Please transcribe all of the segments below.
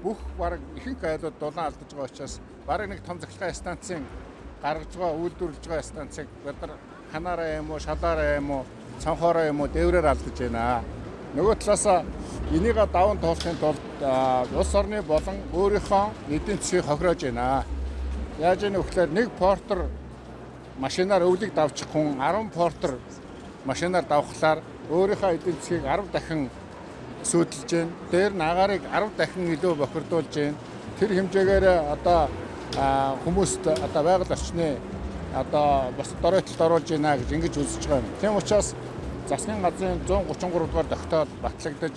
бүх бараг ихэнх айлууд дулаан алдаж байгаа учраас бараг нэг том цахилгаан станцын гаргаж байгаа үйлдвэрлэж байгаа станцыг бид нар ханаараа юм уу, шалаараа юм уу, цонхоороо юм уу дээврээр алдаж байна. Нөгөө талаас энийг даван туулахын тулд улс орны болон өөрийнхөө эдийн засгийг хохироож байна. Яаж ийм вөхлөөр нэг портер машинаар өвлийг давчих хүн 10 портер машинаар давхлаар өөрийнхөө эдийн засгийг 10 дахин сүйдэлж байна. Дээр нь агаарыг 10 дахин илүү бохирдуулж байна. Тэр хэмжээгээр одоо хүмүүст одоо байгаль орчны одоо бас дөрөөлөлд оруулж байна гэж ингэж үзэж байгаа юм. Тийм учраас засгийн газрын 133 дугаар тогтоол батлагдаж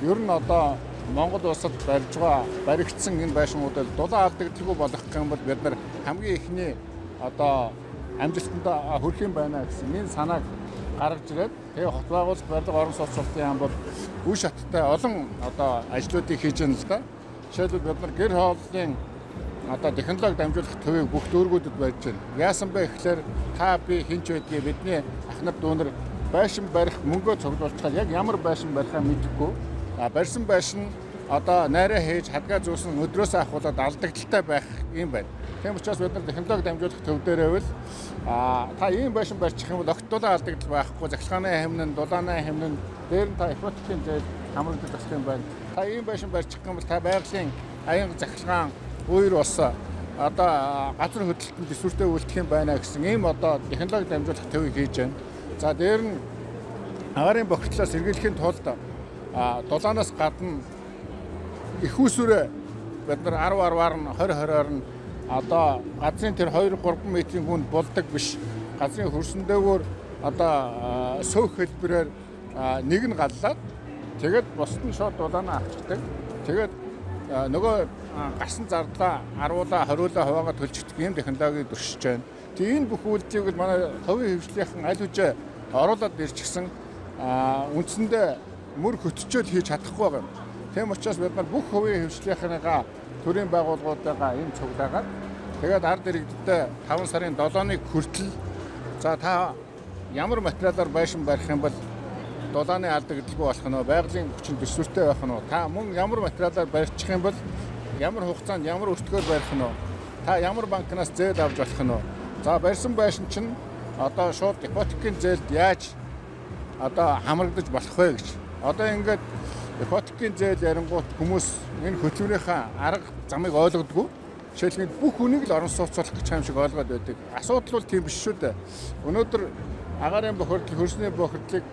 ер нь одоо Монгол улсад барьж байгаа баригдсан энэ байшингуудад дулаан алдагдaltaгүй болох юм бол бид нар хамгийн ихний одоо амжилтанд хүрэх юм байна гэсэн энэ санааг гаргаж ирээд тэгээ хот байгуулалт барилга орон сууцлалтын яам бол үе шаттай олон одоо ажлуудыг хийж байна л да. Жишээлбэл бид нар гэр хооллын одоо технологи дамжуулах төвийг бүх дүүргүүдэд барьж байна. Яасан бэ гэхээр та би хинч байдгийг бидний ах нар дүү нар байшин барих мөнгөө цуглуулчихад яг ямар байшин барихаа мэдэхгүй. Барьсан байшин одоо найраа хийж хадгаа зүүсэн өдрөөс ахуулаад алдагдaltaй байх юм байна. Тийм учраас бид нар технологи дамжуулах төв дээрээвэл та ийм байшин барьчих юм бол огт дулаан алдагдал байхгүй, захилгааны хэмнэн, дулааны хэмнэн дээр нь та ипотекийн зээл хамрагдах болох юм байна. Та ийм байшин барьчих юм бол та байгалийн аян захилгаан өөр бас одоо газар хөдлөлтөнд төсвөртэй үлдэх юм байна гэсэн ийм одоо технологи дамжуулах төвийг хийж байна. За дээр нь агарын бохирдлоос сэргийлэхийн тулд дулаанаас гадна их усүрээ бид нар 10-10-аар нь 20-20-аар нь одоо газрын тэр 2-3 метрийн хүнд болдог биш. Газрын хөрсөн дээгүүр одоо сөөх хэлбэрээр нэг нь галлаад тэгээд бусд нь шууд дулаанаа авчдаг. Тэгээд нөгөө гарсан зардлаа 10-уулаа 20-уулаа хуваагаад төлчихдөг юм технологиг дуршиж байна. Тэгээ энэ бүх үйлдэлийг манай хувийн хөвчлийнхэн аль хүчээ оруулаад ирчихсэн үндсэндээ мөр хөтчөөл хийж чадахгүй байгаа юм. Тийм учраас бид нар бүх хувийн хөвчлийнхныгаа төрийн байгууллагуудаа энэ цуглаагаад тэгээд ард иргэдтэй 5 сарын 7-ны хүртэл за та ямар материалаар байшин барих юм бол дулааны алдагдaltaгүй болох нь байгалийн хүчин төсвөртэй байх нь та мөн ямар материалаар барьчих юм бол ямар хугацаанд ямар өртгөөр барих нь та ямар банкнаас зээл авч болох нь за барьсан байшин чинь одоо шууд ипотекийн зээлд яаж одоо хамрагдаж болох вэ гэж одоо ингээд ипотекийн зээл ярингуут хүмүүс энэ хөтөлбөрийнхаа арга замыг ойлгодгүй. Жишээлбэл бүх хүнийг л орон сууцуулах гэж юм шиг ойлгоод байдаг. Асуудал бол тийм биш шүү дээ. Өнөөдөр агарын бохирдол, хөрсний бохирдлыг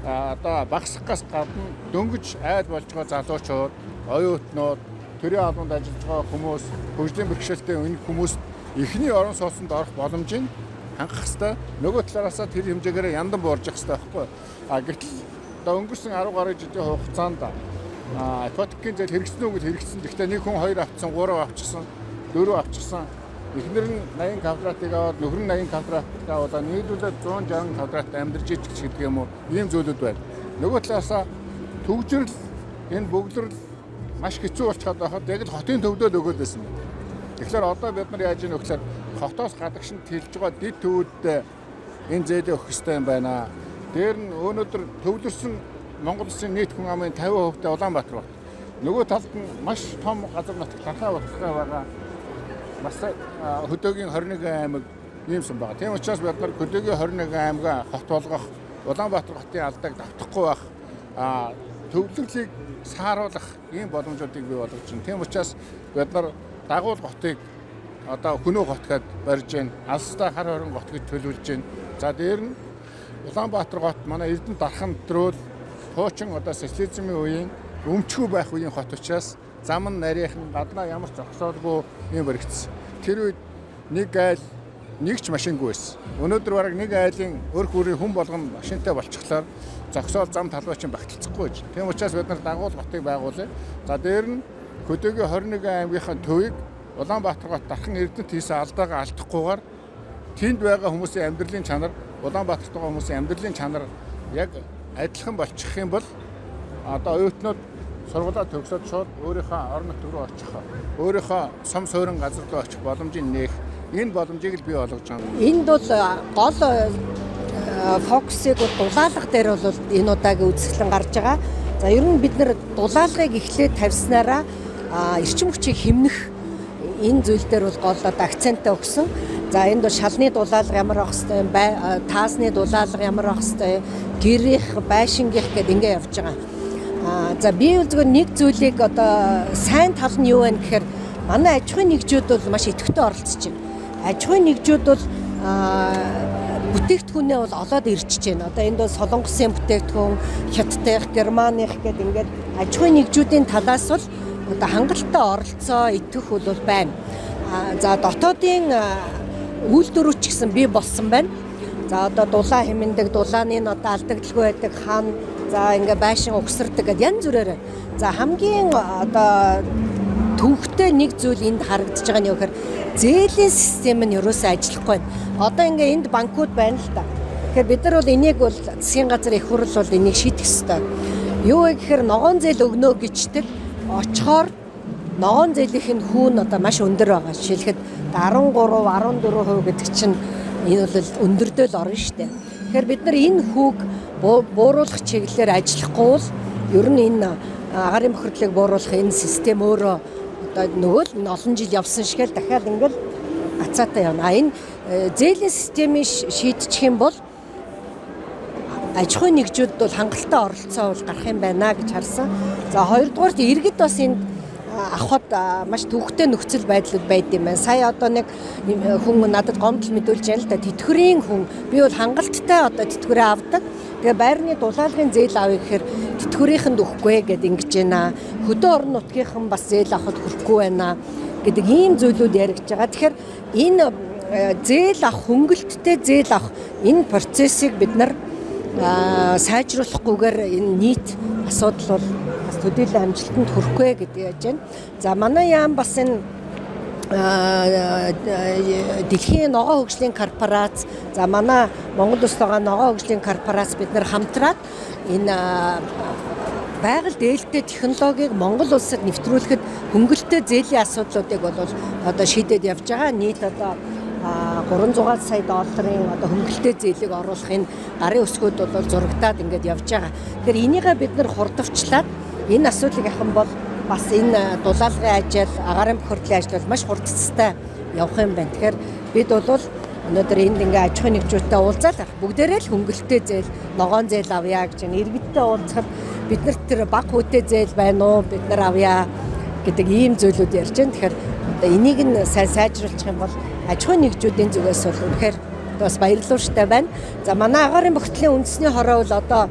одоо багасгахаас гадна дөнгөж айл болж байгаа залуучууд, оюутнууд, төрийн албанд ажиллаж байгаа хүмүүс, хөгжлийн бэрхшээлтэй энэ хүмүүст эхний орон сууцнд орох боломжийг хангах хэрэгтэй. Нөгөө талаараас тэр хэмжээгээр яндан буурж явах хэрэгтэй байхгүй. Гэтэл одоо өнгөрсөн 10 гаруй жилийн хугацаанд ипотекийн зээл хэрэгжсэн үү гэж хэрэгжсэн. Гэхдээ нэг хүн 2 авчихсан, 3 авчихсан, 4 авчихсан. Эхнэр нь 80 квадратыг аваад нөхөр нь 80 квадратыг аваад нийлүүлээд 160 квадрат амьдарч иж гэдэг юм уу? Ийм зүйлүүд байна. Нөгөө талаас төгжрөл энэ бөглөрл маш хэцүү болчиход байхад яг л хотын төвдөө өгөөд байсан. Тэгэхээр одоо бид нар яаж ийм өгөхлөөр хотоос гадагшин тэлж байгаа дэд төвөддөө энэ зээлээ өгөх хэрэгтэй юм байна. Дээр нь өнөөдөр төвлөрсөн Монгол Улсын нийт хүн амын 50% Улаанбаатар бат. Нөгөө талд нь маш том газар нутаг тархаа бодлогоо байгаа. Бас хөдөөгийн 21 аймаг иймсэн байгаа. Тийм учраас бид нар хөдөөгийн 21 аймгаа хот болгох Улаанбаатар хотын алдааг давтахгүй байх төвлөрлийг сааруулах ийм боломжуудыг бий болгож байна. Тийм учраас бид нар дагуул хотыг одоо хөнөө хот гэд барьж байна. Алстай хар хорин хот гэж төлөвлөж байна. За дээр нь Улаанбаатар хот манай Эрдэнэ дархан өдрөөл хуучин одоо социализмын үеийн өмчгөө байх үеийн хот учраас зам нь нарийнхан гаднаа ямар ч зогсоолгүй юм баригдсан. Тэр үед нэг айл нэг ч машингүй байсан. Өнөөдөр бараг нэг айлын өр хүрээ хүн болгоно машинтай болчихлоор зогсоол зам талбай чинь багталцахгүй гэж. Тийм учраас бид нар дагуул хотыг байгуулъя. За дээр нь хөдөөгийн 21 аймгийнхаа төвийг Улаанбаатар хот дархан Эрдэнэт хийсэн алдаагаа алдахгүйгээр тэнд байгаа хүмүүсийн амьдралын чанар Улаанбаатарт байгаа хүмүүсийн амьдралын чанар яг адилхан болчих юм бол одоо оюутнууд сургуулаа төгсөөд шууд өөрийнхөө орон нутг руу очих, өөрийнхөө сум суурин газар руу очих боломжийг нээх энэ боломжийг л бий болгож байгаа. Энд бол гол фокусыг дулаалга дээр бол энэ удаагийн үзэсгэлэн гарч байгаа. За ер нь бид нэр дулаалгыг эхлээд тавьснараа эрчим хүчийг хэмнэх энэ зүйл дээр бол гол одоо акценттай өгсөн. За энд бол шалны дулаалга ямар байх хэвтэй юм, таасны дулаалга ямар байх хэвтэй, гэрийнх, байшингийнх гэдээ ингэ явж байгаа. За би зүгээр нэг зүйлийг одоо сайн тал нь юу вэ гэхээр манай аж ахуйн нэгжүүд бол маш идэвхтэй оролцож байна. Аж ахуйн нэгжүүд бол бүтээгдэхүүнээ бол олоод ирчихэж байна. Одоо энд бол Солонгосын бүтээгдэхүүн, Хятадынх, Германых гэдэг ингээд аж ахуйн нэгжүүдийн талаас бол одоо хангалттай оролцоо итгэх бол байна. За дотоодын үйлдвэрч гэсэн бий болсон байна. За одоо дулаан хэмндэг, дулааны нь одоо алдагдaltaгүй байдаг хаан, за ингээ байшин угсардаг гэдэг янз бүрээр. За хамгийн одоо төвхтэй нэг зүйл энд харагдаж байгаа нь юу гэхээр зээлийн систем нь ерөөсөө ажиллахгүй байна. Одоо ингээ энд банкуд байна л та. Тэгэхээр бид нар бол энийг бол засгийн газар их хурл бол энийг шийдэх ёстой. Юу вэ гэхээр ногоон зээл өгнө гэждэг очихоор ногоон зээлийн хүүн одоо маш өндөр байгаа. Жишээлхэд 13, 14% гэдэг чинь энэ бол өндөрдөө л орно шүү дээ. Тэгэхээр бид нар энэ хүүг бууруулах чиглэлээр ажиллахгүй бол ер нь энэ агаарын бохирдлыг бууруулах энэ систем өөрөө одоо нөгөө л олон жил явсан шиг л дахиад ингээл гацаатай явна. Энэ зээлийн системийг шийдчих юм бол аж ахуйн нэгжүүд бол хангалттай оролцоо бол гарах юм байна гэж харсан. За хоёрдугаарт иргэд бас энд авахд маш төвхтэй нөхцөл байдлууд байд юм байна. Сая одоо нэг хүн надад гомдол мэдүүлж байна л да. Тэтгэврийн хүн би бол хангалттай одоо тэтгэврээ авдаг. Тэгээ байрны дулаалгын зээл авъя гэхээр тэтгэврийнхэнд өгөхгүй гэдээ ингэж байна. Хөдөө орон нутгийнхан бас зээл авахд хүрэхгүй байна гэдэг ийм зүйлүүд яригдж байгаа. Тэгэхээр энэ зээл авах, хөнгөлөлттэй зээл авах энэ процессыг бид нар сайжруулахгүйгээр энэ нийт асуудал бол бас төдийлөн амжилтанд хүрэхгүй гэдэг яаж байна. За манай яам бас энэ дэлхийн ногоон хөгжлийн корпорац, за манай Монгол улс байгаа ногоон хөгжлийн корпорац бид нар хамтраад энэ байгаль дээлтэй технологиг Монгол улсад нэвтрүүлэхэд хөнгөлөлттэй зээлийн асуудлуудыг бол одоо шийдээд явж байгаа. Нийт одоо 300 сая долларын одоо хөнгөлөлттэй зээлийг оруулах энэ гарын өсгөөд бол зурагдаад ингээд явж байгаа. Тэгэхээр энийгээ бид нар хурдвчлаад энэ асуудлыг ахын бол бас энэ дулаалгын ажил, агаарын бохирдлын ажил бол маш хурдцтай явах юм байна. Тэгэхээр бид бол өнөөдөр энд ингээ аж ахуйн нэгжүүдтэй уулзаад бүгдээрээ л хөнгөлөлттэй зээл, ногоон зээл авъя гэж иргэдтэй уулзахад биднэрт тэр баг хүүтэй зээл байна уу, бид нар авъя гэдэг ийм зүйлүүд ярьж байна. Тэгэхээр одоо энийг нь сайн сайжруулах юм бол аж ахуйн нэгжүүдийн зүгээс бол үнэхээр бас баярлалтай байна. За манай агаарын бохирдлын үндэсний хороо бол одоо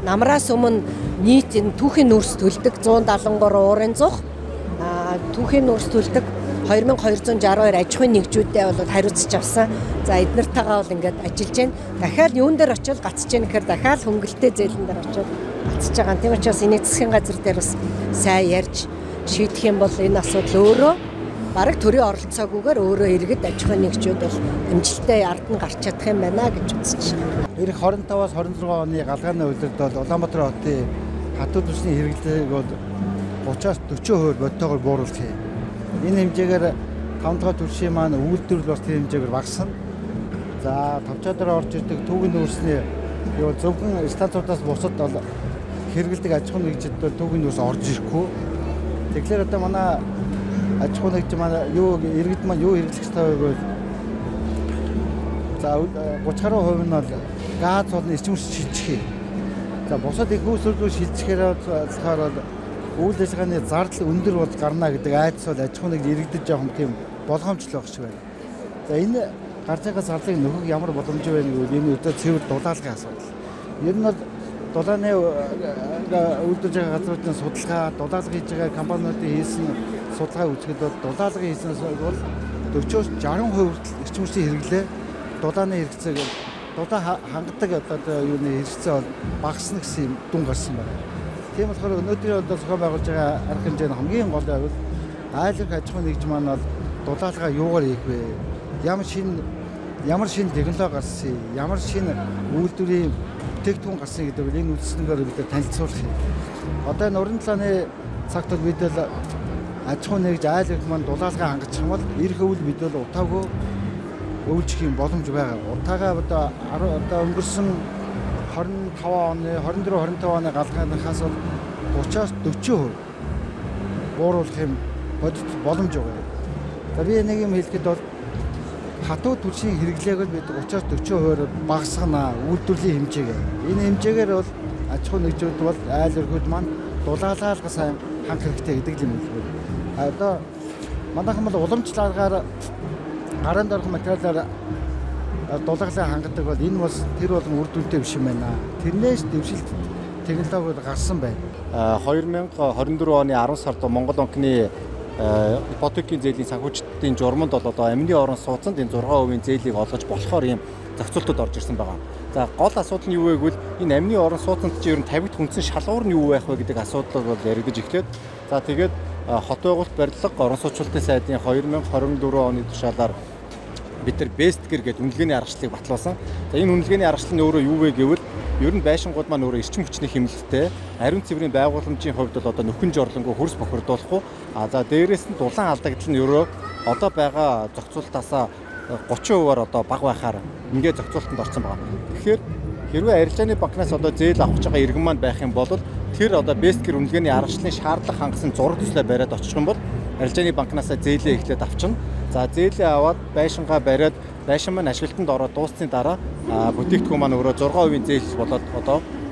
намраас өмнө нийт энэ түүхийн нүүрс төлдөг 173 уурын зух, түүхийн нүүрс төлдөг 2262 аж ахуйн нэгжүүдээ бол хариуцж авсан. За эднэртэйгээ бол ингээд ажиллаж байна. Дахиад юун дээр очил гацж яах гэхээр дахиад хөнгөлөлттэй зээлэн дээр очил гацж байгаа. Тийм учраас энийг засгийн газар дээр бас сайн ярьж шийдэх юм бол энэ асуудал өөрөө бараг төрийн оролцоогүйгээр өөрөө иргэд аж ахуйн нэгжүүд бол амжилттай ард нь гарч чадах юм байна гэж үзэж байна. Ирэх 25-аас 26 оны галгааны үйлдэлд бол Улаанбаатар хотын хатууд усны хэрэглээг бол 30-аас 40% бодтойгоор бууруулах юм. Энэ хэмжээгээр 5 дахь түвшийн маань үйлдвэрлэл бас тэр хэмжээгээр багасна. За тавчаадаар орж ирдэг түүгийн нүүрсний юу зөвхөн станцуудаас бусад бол хэрэглэдэг аж ахуйн нэгжид бол түүгийн нүүрс орж ирэхгүй. Тэгэхээр одоо манай аж ахуйн нэгж маань юу иргэд маань юу хэрэглэх ёстой вэ гэвэл за 30% нь бол газ болон эрчим хүч шилжих. За бусад их үйлдвэрлэл шилжихээр болохоор үйл ажиллагааны зардал өндөр бол гарна гэдэг айдас бол аж ахуйн нэгж иргэдэд жоохон тийм болгоомжтой байх шиг байна. За энэ гарч байгаа зардлыг нөхөх ямар боломж вэ гэвэл энэ өдөө цэвэр дулаалгын асуудал. Ер нь бол дулааны үйлдвэрлэж байгаа газруудын судалгаа, дулаалга хийж байгаа компаниудын хийсэн судалгаа үзэхэд бол дулаалгын хийснээс бол 40-60% эрчим хүчний хэрэглээ дулааны хэрэгцээг дулаан хангадаг одоо юуны хэрэгцээ бол багасна гэсэн юм дүн гарсан байна. Тийм болохоор өнөөдөр одоо зохион байгуулж байгаа арга хэмжээний хамгийн гол нь айлгын аж ахуйн нэгж маань бол дулаалгаа юугаар хийх вэ? Ямар шинэ технологи гарсан, ямар шинэ үйлдвэрийн бүтээгдэхүүн гарсан гэдэг нь энэ үндснээр бид танилцуулах юм. Одоо энэ уран талааны цагт бол бид л аж ахуйн нэгж айлгын маань дулаалгаа хангах юм бол ирэх өвөл бид бол утаагүй өвлжих юм боломж байгаа. Утаагаа одоо өнгөрсөн 24-25 оны галгаанаас бол 30-аас 40% бууруулах юм бодит боломж байгаа. За би нэг юм хэлэхэд бол хатуу түлшийн хэрэглээг л бид 30-40% багасгана үйлдвэрлэлийн хэмжээгээ. Энэ хэмжээгээр бол аж ахуй нэгжүүд бол айл өргөд маань дулаалгаалга сайн ханх хэрэгтэй гэдэг юм хэлбэр. Одоо манайхан бол уламжлалгаар гарын дорох материалаар дулаалгаа хангадаг бол энэ бол тэр болон үр дүнтэй биш юм байна. Тэрнээс дэвшилт технологи гарсан байна. 2024 оны 10 сард Монгол банкны ипотекийн зээлийн санхүүжилтийн журманд бол одоо амны орон сууцанд энэ 6% зээлийг олгож болохоор ийм зохицуултууд орж ирсэн байгаа. За гол асуудал нь юу вэ гэвэл энэ амны орон сууцанд чи ер нь 50-д хүнсэн шалгуур нь юу байх вэ гэдэг асуудлыг бол яригдж эхлээд за тэгээд хот байгуулалт барилга орон сууцлалтын сайдын 2024 оны тушаалаар бид нар Best Gear гэдэг үнэлгээний аргачлалыг батлуулсан. За энэ үнэлгээний аргачлал нь өөрөө юу вэ гэвэл ер нь байшингууд маань өөрөө эрчим хүчний хэмнэлттэй, ариун цэврийн байгууламжийн хувьд бол одоо нөхөн жорлонгүй хөрс бохирдуулахгүй. За дээрээс нь дулаан алдагдал нь өөрөө одоо байгаа зохицуултаасаа 30%-аар одоо бага байхаар ингээд зохицуултанд орсон байгаа. Тэгэхээр хэрвээ арилжааны банкнаас одоо зээл авах гэж байгаа иргэн маань байх юм бол тэр одоо Best Gear үнэлгээний аргачлалын шаардлага хангасан зураг төслөө бариад очих юм бол арилжааны банкнаас зээлээ эхлээд авчна. За зээлээ аваад байшингаа бариад байшин маань ашиглалтанд ороод дуусны дараа бүтээгдэхүүн маань өөрөө 6% зээл болоод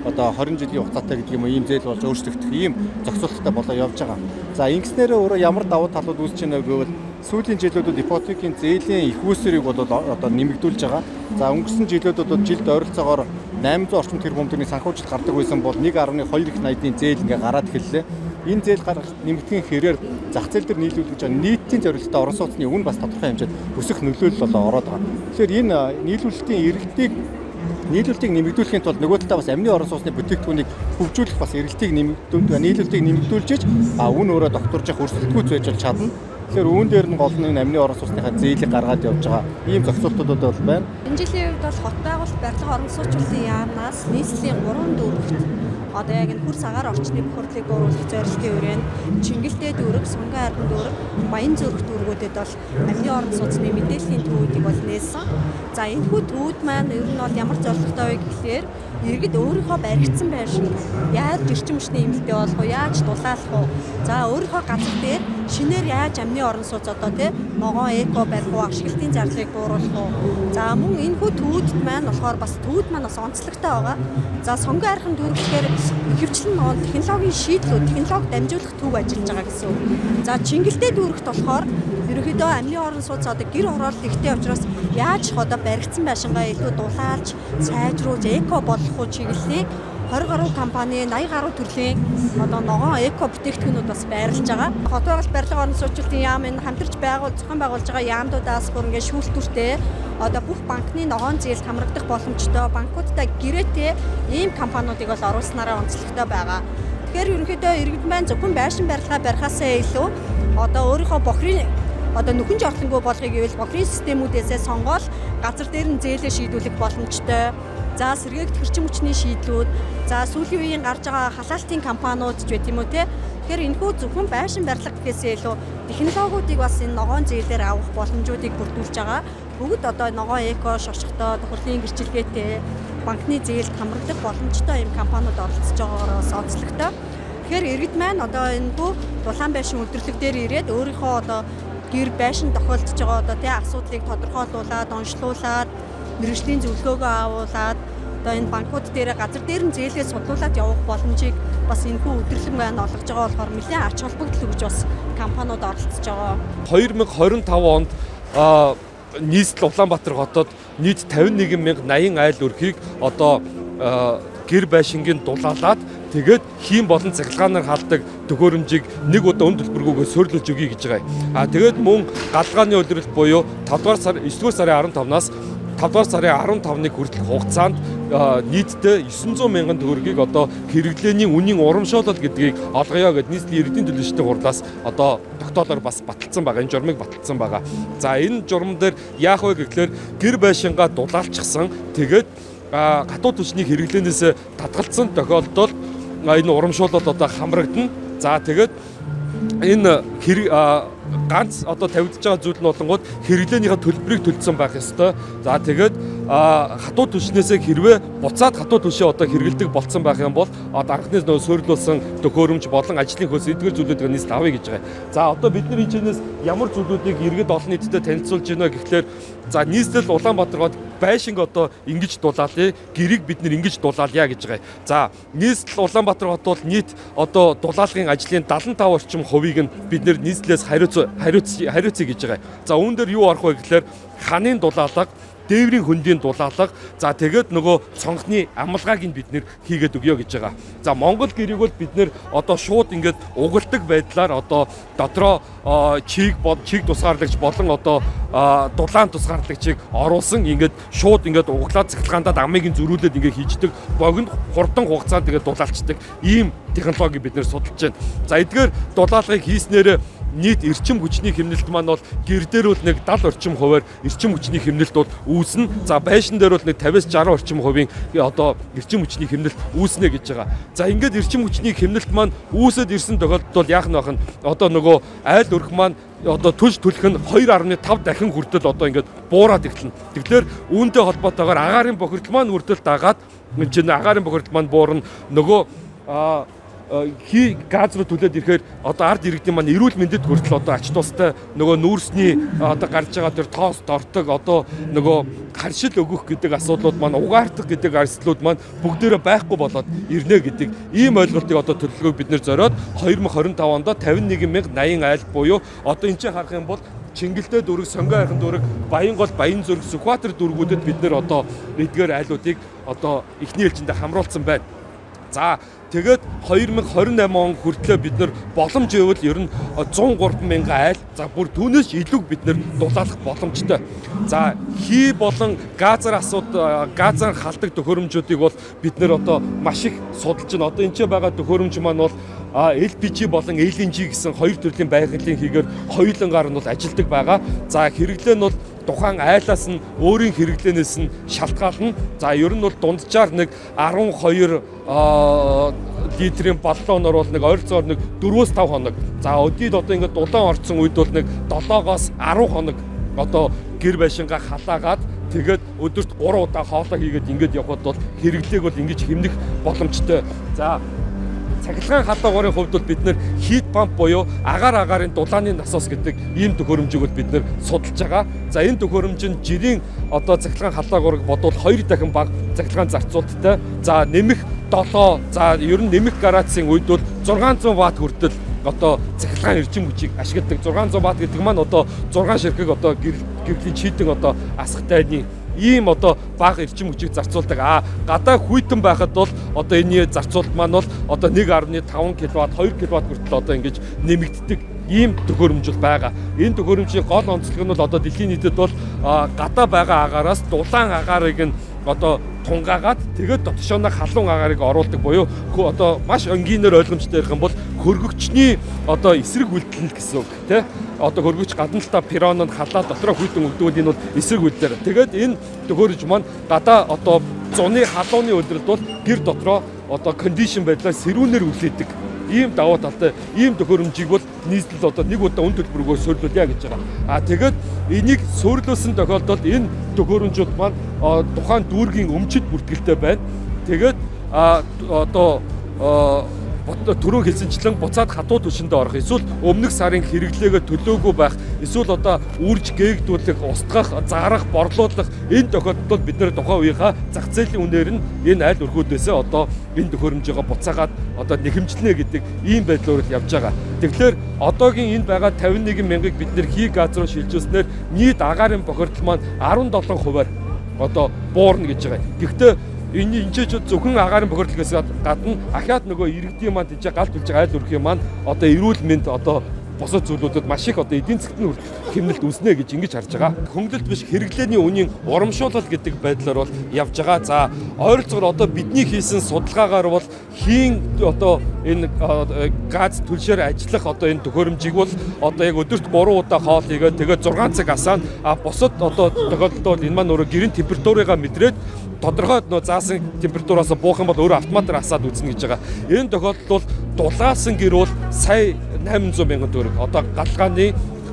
одоо 20 жилийн хугацаатай гэдэг юм уу ийм зээл болж өөрчлөгдөх ийм зохицуулалттай болоо явж байгаа. За ингэснээр өөрөө ямар давуу талууд үүсэж байна гэвэл сүүлийн жилүүдэд ипотекийн зээлийн их үүсвэрийг бол одоо нэмэгдүүлж байгаа. За өнгөрсөн жилүүдэд жилд ойролцоогоор 800 орчим тэрбум төгрөгийн санхүүжилт гардаг байсан бол 1.2 их найдын зээл ингээ гараад эхэллээ. Энэ зээл гаргах нэмэгдэхийн хэрээр зах зээл дээр нийлүүлж байгаа нийтийн зорилттой орон сууцны үн бас тодорхой хэмжээнд өсөх нөлөөлөл болоо ороод байгаа. Тэгэхээр энэ нийлүүлэлтийн эргэлтийг нэмэгдүүлэхийн тулд нөгөө талаа бас амны орон сууцны бүтээгдэхүүнийг хөгжүүлэх бас эргэлтийг нийлүүлэлтийг нэмэгдүүлж үн өөрөө докторж явах өрсөлдөхүйц байж бол чадна. Тэгэхээр үүн дээр нь гол нь амны орон сууцныхаа зээлийг гаргаад явж байгаа ийм зохицуултууд бол байна. Энэ жилийн үед бол хот байгуулалт барилга орон сууцлалтын яамнаас нийслэлийн 3 дүүрэгт одоо яг энэ хөрс агаар орчны бохирдлыг бууруулах зорилтын хүрээнд Чингэлтэй дүүрэг, Сонгон айрхан дүүрэг, Баян зүрх дүүргүүдэд бол амны орон сууцны мэдээллийн төвүүдийг бол нээсэн. За энэ хүү төвүүд маань ер нь бол ямар зорилготой вэ гэхээр иргэд өөрийнхөө баригдсан байшин яаж эрчим хүчний эмнэлтэд болох вэ? Яаж дулаалах вэ? За өөрийнхөө газар дээр шинээр яаж амны орон сууц одоо ногоон эко барих уу, ашиглалтын зарлагыг бууруулах уу? За мөн энэ хүү төвүүдэд маань болохоор бас төвүүд маань бас онцлогтой байгаа. За Сонгон айрхан дүүргээр ихэвчлэн технологийн шийдлүүд, технологи дамжуулах төв ажиллаж байгаа гэсэн үг. За Чингэлтэй дүүрэгт болохоор ерөнхийдөө амны орон сууц одоо гэр хороолт ихтэй учраас яаж одоо баригдсан байшингаа илүү дулаалж, сайжруулж эко болгох уу чиглэлийг 20 гаруй компани, 80 гаруй төрлийн одоо ногоон эко бүтээгдэхүүнүүд бас байрлаж байгаа. Хот байгуулалт барилга орон сууцлалтын яам энэ хамтарч зохион байгуулж байгаа яамдуудаас бүр ингээд шүүлтүүртэй одоо бүх банкны ногоон зээлд хамрагдах боломжтой, банкудтай гэрээтэй ийм компаниудыг бол оруулснараа онцлогтой байгаа. Тэгэхээр ерөнхийдөө иргэд маань зөвхөн байшин барилгаа барихаасаа илүү одоо өөрийнхөө бохирын одоо нөхөн жорлонгүй болгоё гэвэл бохирын системүүдээсээ сонгоод газар дээр нь зээлээ шийдвэрлэх боломжтой. За сэргээгдэх эрчим хүчний шийдлүүд, за сүүлийн үеийн гарч байгаа халаалтын компаниуд ч байт юм уу те. Тэгэхээр энэхүү зөвхөн байшин барилга гэхээсээ илүү технологиудыг бас энэ ногоон зээлээр авах боломжуудыг бүрдүүлж байгаа. Бүгд одоо ногоон эко шошготой, хурлын гэрчилгээтэй, банкны зээлд хамрагдах боломжтой ийм компаниуд оролцож байгаагаас онцлогтой. Тэгэхээр иргэд маань одоо энэхүү дулаан байшин үйлдвэрлэг дээр ирээд өөрийнхөө одоо гэр байшин тохиолдож байгаа одоо те асуудлыг тодорхойлуулад, онцлуулад мэргэжлийн зөвлөгөөгөө авуулаад одоо энэ банкуд дээр газар дээр нь зээлээ судлуулад явах боломжийг бас энэхүү өдөрлөг маань олгож байгаа болохоор нэлээд ач холбогдол өгж бас компаниуд оролцож байгаа. 2025 онд нийслэл Улаанбаатар хотод нийт 51,080 айл өрхийг одоо гэр байшингийн дулаалаад тэгээд хийм болон цахилгаанаар халдаг төхөөрөмжийг нэг удаа үн төлбөргүйгээр суурилж өгье гэж байгаа. Тэгээд мөн гадалгааны улиралт буюу 5 дугаар сар 9 дугаар сарын 15-наас 5 дугаар сарын 15-ны хүртэлх хугацаанд нийтдээ 900 мянган төгрөгийг одоо хэрэглээний үнийн урамшуулал гэдгийг олгоё гэд нийслэлийн иргэдийн төлөөлөлтийн хурлаас одоо тогтоолоор бас баталсан байгаа. Энэ журмыг баталсан байгаа. За энэ журам дээр яах вэ гэхлээр гэр байшингаа дулаалчихсан. Тэгээд хатуу түвшний хэрэглээнээс татгалцсан тохиолдолд энэ урамшуулал одоо хамрагдана. За тэгээд энэ ганц одоо тавигдж байгаа зүйл нь болонгууд хэрэглээнийхээ төлбөрийг төлсөн байх ёстой. За тэгээд хатуу түвшнээсээ хэрвээ буцаад хатуу түвшээ одоо хэрэгэлдэг болцсон байх юм бол анхнаас нөө суйрлуулсан төхөөрөмж болон ажлын хөлс эдгээр зүйлүүдийг нийслэл авъя гэж байгаа. За одоо бид нар энэ чэнэс ямар зүйлүүдийг иргэд олон нийтэд танилцуулж байна гэхлээр за нийслэл Улаанбаатар байшинг одоо ингэж дулаалъя, гэрийг бид нэр ингэж дулаалъя гэж байгаа. За нийслэл Улаанбаатар хот бол нийт одоо дулаалгын ажлын 75% орчим хувийг нь бид нэр нийслэлээс хариуцъя гэж байгаа. За үүн дээр юу орох вэ гэхлээр ханын дулаалга, дээврийн хөндийн дулаалга, за тэгээд нөгөө цонхны амгалгааг нь бид нэр хийгээд өгье гэж байгаа. За Монгол гэрийг бол бид нэр одоо шууд ингээд угалдаг байдлаар одоо дотроо чиг тусгаарлагч болон одоо дулаан тусгаарлагчийг оруулсан ингээд шууд ингээд углаад цахилгаандаа амыг нь зөрүүлээд ингээд хийждэг богино хурдан хугацаанд тэгээд дулаалцдаг ийм технологи бид нэр судалж байна. За эдгээр дулаалгыг хийснээр нийт эрчим хүчний хэмнэлт маань бол гэр дээр бол нэг 70 орчим хувиар эрчим хүчний хэмнэлт бол үүснэ. За байшин дээр бол нэг 50-60 орчим хувийн одоо эрчим хүчний хэмнэлт үүснэ гэж байгаа. За ингээд эрчим хүчний хэмнэлт маань үүсэд ирсэн тохиолдолд бол яах нь байх нь одоо нөгөө айл өрх маань одоо төлж төлөх нь 2.5 дахин хүртэл одоо ингээд буураад эхэлнэ. Тэгэхээр үүнтэй холбоотойгоор агаарын бохирдол маань үрдэл дагаад энэ агаарын бохирдол маань буурна нөгөө газ руу түлээд ирэхээр одоо ард иргэдийн маань эрүүл мэндэд хүртэл одоо ач тустай нөгөө нүүрсний одоо гарч байгаа тэр тоос дортог одоо нөгөө харшил өгөх гэдэг асуудлууд маань угаардах гэдэг асуудлууд маань бүгдээрээ байхгүй болоод ирнэ гэдэг ийм ойлголтыг одоо төлөвлөгөөг бид нэр зориод 2025 онд 51080 айл буюу одоо энэ чинь харах юм бол Чингэлтэй дүрэг, Сонгой хайрхан дүрэг, Баянгол, Баянзүрэг, Сүхбаатар дүргүүдэд бид нэр одоо эдгээр айлуудыг одоо эхний ээлжиндээ хамруулсан байна. За тэгээд 2028 он хүртлээр бид нар боломж ивэл ер нь 103 мянган айл за бүр түүнээс илүү бид нар дулаалах боломжтой. За хий болон газар газар халдаг төхөөрөмжүүдийг бол бид нар одоо маш их судалж байна. Одоо энэ ч байгаа төхөөрөмж маань бол LPG болон LNG гэсэн хоёр төрлийн байгалийн хийгээр хоёулангаар нь бол ажилдаг байгаа. За хэрэглээ нь бол тухайн айлаас нь өөрийн хэрэглээнээс нь шалтгаална. За ер нь бол дунджаар нэг 12 литрийн баллоноор бол нэг ойролцоогоор нэг 4-5 хоног. За өдөрт одоо ингээд дулаан орцсон үед бол нэг 7-оос 10 хоног одоо гэр байшингаа халаагаад тэгээд өдөрт 3 удаа хоолой хийгээд ингээд явхад бол хэрэглээг бол ингэж хэмнэх боломжтой. За цахилгаан халдварын хувьд бол бид нэр хит памп буюу агаарын дулааны насос гэдэг ийм төхөөрөмжийг бол бид нэр судалж байгаа. За энэ төхөөрөмж нь жирийн одоо цахилгаан халдварыг бодвол 2 дахин бага цахилгаан зарцуулалттай. За нэмэх 7 за ер нь нэмэх градусын үед бол 600 ватт хүртэл одоо цахилгаан эрчим хүчийг ашигладаг. 600 ватт гэдэг маань одоо 6 ширхэг одоо гэрлийн чийдэн одоо асхтайны ийм одоо бага эрчим хүчийг зарцуулдаг. Гадаа хүйтэн байхад бол одоо энэ зарцуулалт маань бол одоо 1.5 кВт, 2 кВт хүртэл одоо ингэж нэмэгддэг ийм төхөөрөмж байгаа. Энэ төхөөрөмжийн гол онцлог нь бол одоо дэлхийн нийтэд бол гадаа байгаа агаараас дулаан агаарыг нь одоо тунгаагаад тэгээд дотшооноо халуун агаарыг оруулдаг буюу одоо маш энгийнээр ойлгомжтой ярих юм бол хөргөгчний одоо эсрэг үйлдэл гэсэн үг тий. Одоо хөргөгч гадна талаа перрононд халаад дотроо хүйтэн өгдөг энэ бол эсрэг үйлдэл. Тэгээд энэ төхөөрөмж маань гадаа одоо зуны халууны өдрөд бол гэр дотроо одоо кондишн байдлаар сэрүүнээр үлээдэг. Ийм давуу талтай ийм төхөөрөмжийг бол нийслэл одоо нэг удаа үн төлбөрөөр суйрлуулъя гэж байгаа. Тэгээд энийг суйрлуулсан тохиолдолд энэ төхөөрөмжүүд маань тухайн дүүргийн өмчит бүртгэлтэй байна. Тэгээд одоо түрүү хэлсэнчлэн буцаад хатуу түвшиндээ орох эсвэл өмнөх сарын хэрэглээгээ төлөөгүй байх эсвэл одоо үрж гээгдүүлэх, устгах, заарах, борлуулах энэ тохиолдолд бид нэр тухайн үеийнхаа зах зээлийн үнээр нь энэ айл өрхүүдээсээ одоо энэ төхөөрөмжөөгөө буцаагаад одоо нэхэмжлэнэ гэдэг ийм байдлаар явж байгаа. Тэгэхээр одоогийн энэ байгаа 51 мянгаыг бид нэр хий газ руу шилжүүлснээр нийт агаарын бохирдол маань 17%-аар одоо буурна гэж байгаа. Гэхдээ энэ ч зөвхөн агаарын бохирдлоос гадна ахаад нөгөө иргэдийн маань тийж галт үлж байгаа айл өрхийн маань одоо эрүүл мэнд одоо босод зүйлүүдэд маш их одоо эдийн засгийн хэмнэлт үүснэ гэж ингэж харж байгаа. Хөнгөлөлт биш хэрэглээний үнийн урамшуулал гэдэг байдлаар бол явж байгаа. За ойролцоогоор одоо бидний хийсэн судалгаагаар бол хийн одоо энэ газ түлшээр ажиллах одоо энэ төхөөрөмжийг бол одоо яг өдөрт 3 удаа хоол хийгээд тэгээд 6 цаг асаана. Босод одоо тохиолдолд энэ маань өөрөө гэрийн температурыгаа мэдрээд тодорхой нөө заасан температураас буух юм бол өөрөө автоматар асаад үзнэ гэж байгаа. Энэ тохиолдолд бол дулаасан гэр бол сая 800 мянган төгрөг. Одоо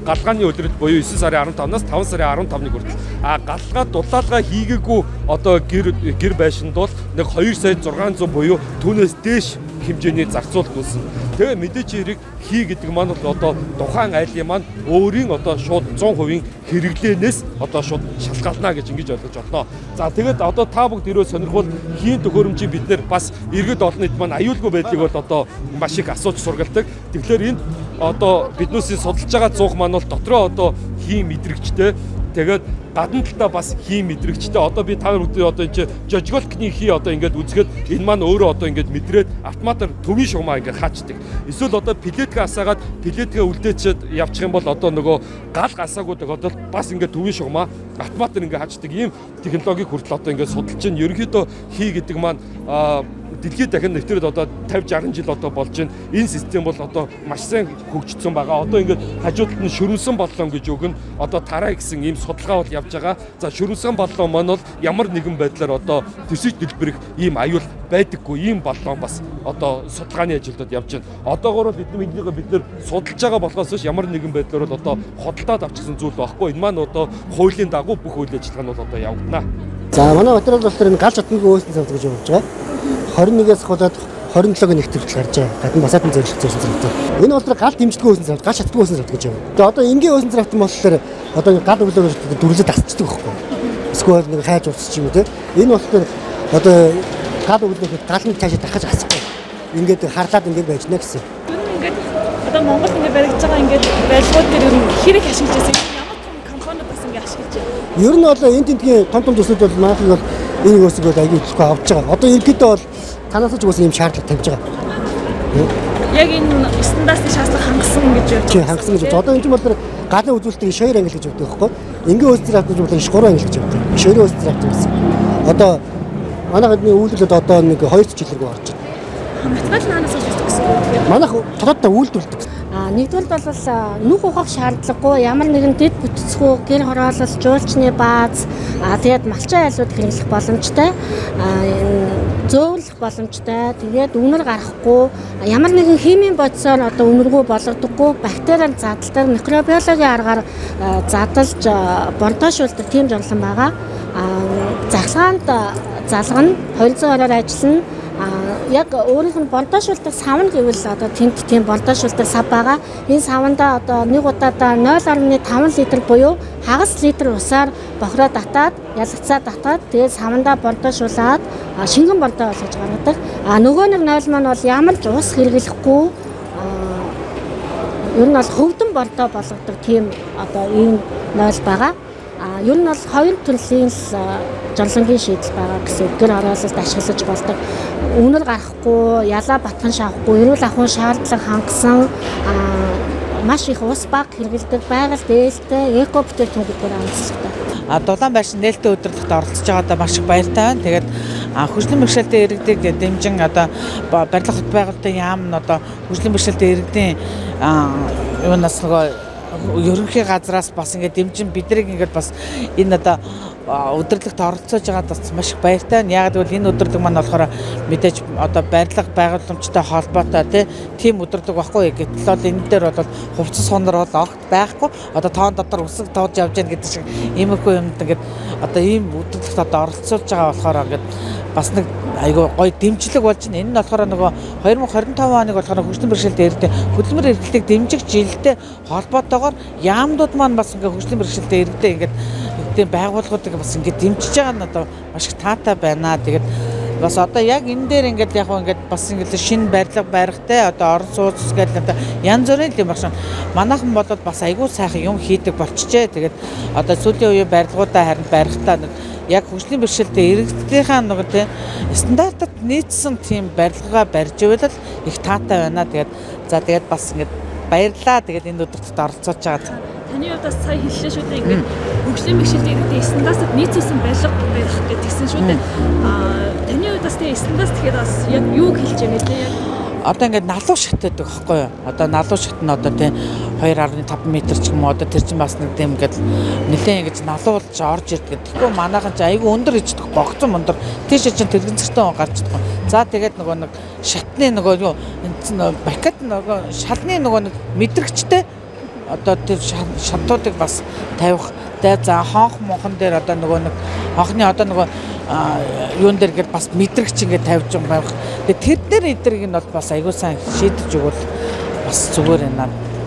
галгааны өдрөд буюу 9 сарын 15-наас 5 сарын 15-ны хүртэл галгаа дулаалгаа хийгээгүй одоо гэр байшинд бол нэг 2 сая 600 буюу түүнээс дээш хэмжээний зарцуулалт үүснэ. Тэгээ мэдээч хэрэг хий гэдэг маань одоо тухайн айлын маань өөрийн одоо шууд 100% хэрэглээнээс одоо шууд шалтгаална гэж ингэж ойлгож байна. За тэгээд одоо та бүгд ирөө сонирхвол хийн төхөөрөмжийг бид нэр бас иргэд олон нийт маань аюулгүй байдлыг бол одоо маш их асууж сургалдаг. Тэгэхээр энд одоо биднүүсийн судалж байгаа 100 маань бол дотроо одоо хийн мэдрэгчтэй тэгээд гадна талдаа бас хийн мэдрэгчтэй одоо би та бүхэн одоо энэ жожголкны хий одоо ингээд үзэхэд энэ маань өөрөө одоо ингээд мэдрээд автоматар төвийн шугамаа ингээд хаачдаг. Эсвэл одоо пилетгээ асаагаад пилетгээ үлдээчихэд явчих юм бол одоо нөгөө гал гасаагүй тохиолдолд бас ингээд төвийн шугамаа автоматар ингээд хаачдаг ийм технологиг хүртэл одоо ингээд судалж байна. Ерөнхийдөө хий гэдэг маань дэлхийд дахин нэвтрээд одоо 50-60 жил одоо болж байна. Энэ систем бол одоо маш сайн хөгжсөн байгаа. Одоо ингээд хажуудад нь шөрөнсөн боллон гэж өгнө. Одоо тараа гэсэн ийм судалгаа бол явж байгаа. За шөрөнсөн боллон маань бол ямар нэгэн байдлаар одоо төсөж дэлбэрэх ийм аюул байдаггүй. Ийм боллон бас одоо судалгааны ажилдад явж байна. Одоогоор бид нэр судалж байгаа болохоос биш ямар нэгэн байдлаар бол одоо хөдөлтөд авчихсан зүйл байхгүй. Энэ маань одоо хуулийн дагуу бүх үйл ажиллагаа нь бол одоо явагдана. За манай материал бол тэр галж утгагүй өөрсдөө завд гэж явж байгаа. 21-ээс худаад 27-г нэгтгэж гарч байгаа. Гадна басаатын зөвлөлтөйсэн зэрэгтэй. Энэ бол гал дэмждэггүй өсөн завд, гал шатдаггүй өсөн завд гэж байна. Тэгээ одоо энгийн өсөн завд юм болохоор одоо гал өглөөр дүрлээд тасцдаг байхгүй. Эсвэл нэг хайж уусч юм те. Энэ болохоор одоо гал өглөөхөд гал нь цаашаа дахиж асахгүй. Ингээд харлаад ингээд байж гэнэ гэсэн. Ингээд одоо Монгол ингээд баригдаж байгаа ингээд байлгууд дээр ер нь хэрэг ашиглаж байсан. Ямар том компаниуд бас ингээд ашиглаж байна. Ер нь бол энэ тентгийн том төслүүд бол манайх бол энэ өсөг бол аягүй төлөв авч байгаа. Одоо ерөнхийдөө бол танаас ч үгүй юм шаардлага тавьж байгаа. Яг энэ стандартын шаардлага хангасан гэж явж байна. Хангасан гэж. Одоо энэ ч бол галын үзүүлэлтийг шойр англи гэж өгдөг байхгүй. Энгийн өсөлт авч бол иш 3 англи гэж өгдөг. Шойрын өсөлт авч гэсэн. Одоо манай хэдний үйлдэлд одоо нэг 2 жилэрэг орж байна. Материал наанаас авч гэсэн. Манайх тодорхой үйлдвэрлэдэг. Нэгдүгээр бол нүх ухах шаардлагагүй ямар нэгэн дэд бүтцгүй гэр хороолол жуулчны бааз тэгээд малчин айлууд хэрэглэх боломжтой зөөвлөх боломжтой тэгээд үнэр гарахгүй ямар нэгэн химийн бодисоор одоо үнэргүй болгодоггүй бактериал задлалтай микробиологийн аргаар задлж бордоошуулдаг тийм жонлон байгаа. Захлагаанд залгана 220-оор ажиллана. Яг өөрийнх нь бордоошуулдаг савн гэвэл одоо тэнд тийм бордоошуулдаг сав байгаа. Энэ савнда одоо нэг удаадаа 0.5 литр буюу хагас литр усаар бохроо татаад, ялгцаа татаад тэгээд савнда бордоошуулаад шингэн бордоо болгож гаргадаг. Нөгөө нэг 0 маань бол ямар ч ус хэрэглэхгүй ер нь бол хөвдөн бордоо болгодог тийм одоо ийм 0 байгаа. Ер нь бол хоёр төрлийн жонлонгийн шийдэл байгаа гэсэн гэр хороололд ашиглаж болдог. Үнэр гарахгүй, ялаа батхан шавахгүй, эрүүл ахуйн шаардлага хангасан маш их ус баг хэрэглэдэг байгаль дээлтэй эко бүтээгдэхүүнүүдээр амжилттай. Дулаан байшин нээлттэй өдрлөгт оролцож байгаадаа маш их баяртай байна. Тэгээд хөгжлийн бэрхшээлтэй иргэдийг дэмжин одоо барилга хот байгуулалтын яам нь одоо хөгжлийн бэрхшээлтэй иргэдийн юунаас нөгөө ерөнхий газраас бас ингээд дэмжин бидрийг ингээд бас энэ одоо өдрлөгт оролцож байгаад бас маш их баяртай байна. Яг гэвэл энэ өдрлөг маань болохоор мэдээж одоо барилга байгууламжтай холбоотой тийм өдрлөг байхгүй. Гэтэл бол энэ дээр бол хувцас сонор бол огт байхгүй. Одоо тоон дотор үсэг тууж явж байгаа гэдэг шиг иймэрхүү юмд ингээд одоо ийм өдрлөгт одоо оролцуулж байгаа болохоор ингээд бас нэг айгүй гоё дэмжлэг болж байна. Энэ нь болохоор нөгөө 2025 оныг болохоор хөгжлийн бэрхшээлтэй иргэдэд хөдөлмөр эрхлэлийг дэмжих жилдээ холбоотойгоор яамдууд маань бас ингээд хөгжлийн бэрхшээлтэй иргэдэд ингээд тийм байгууллагуудыг бас ингээд дэмжиж байгаа нь одоо маш их таатай байна. Тэгээд бас одоо яг энэ дээр ингээд яг ингээд бас ингээд шинэ барилга барихтай одоо орон сууц гэдэг одоо янз бүрийн юм багш. Манайхан болоод бас айгүй сайхан юм хийдэг болчихжээ. Тэгээд одоо сүүлийн үеийн барилгуудаа харин барихтаа яг хөгжлийн бэрхшээлтэй иргэдийнхээ нэг тийм стандартад нийцсэн тийм барилгаа барьж ивэл их таатай байна. Тэгээд бас ингээд баярлаа. Тэгээд энэ өдөртөд оролцож байгаа. Таны удаас сая хэллээ шүү дээ. Ингээд хөгжлийн бэрхшээлтэй иргэдийн стандартад нийцүүлсэн барилга барих гэдгийгсэн шүү дээ. Таны удаас тийм стандарт гэхээр бас яг юу хэлж байна те яг одоо ингээд налуу шатдаг байхгүй юу? Одоо налуу шат нь одоо тийм 2.5 м ч юм уу одоо тэр чинь бас нэг тийм ингээд нэлээд ингэж налуулж орж ирдэг. Тэгэхгүй манайхан ч айгүй өндөр ичдэг гогцон өндөр тийш чинь тэрэгцэртэй гарч идэх. За тэгээд нөгөө нэг шатны нөгөө юу бакет нөгөө шалны нөгөө нэг мэдрэгчтэй одоо тэр шатуудыг бас тавих. Тэгээд за хонх монхон дээр одоо нөгөө нэг хонхны одоо нөгөө юун дээр гээд бас мэдрэгч ингээд тавьж байгаа байх. Тэгээд тэр дээр эдрийг нь бол бас айгүй сайн шийдэж өгвөл бас зүгээр байна.